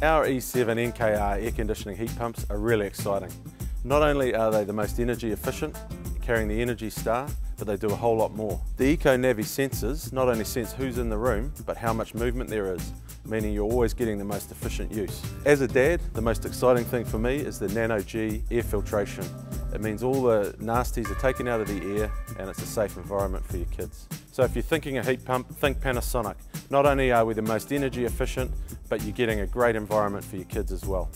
Our E7NKR air conditioning heat pumps are really exciting. Not only are they the most energy efficient, carrying the Energy Star, but they do a whole lot more. The EcoNavi sensors not only sense who's in the room, but how much movement there is, meaning you're always getting the most efficient use. As a dad, the most exciting thing for me is the Nano G air filtration. It means all the nasties are taken out of the air and it's a safe environment for your kids. So if you're thinking a heat pump, think Panasonic. Not only are we the most energy efficient, but you're getting a great environment for your kids as well.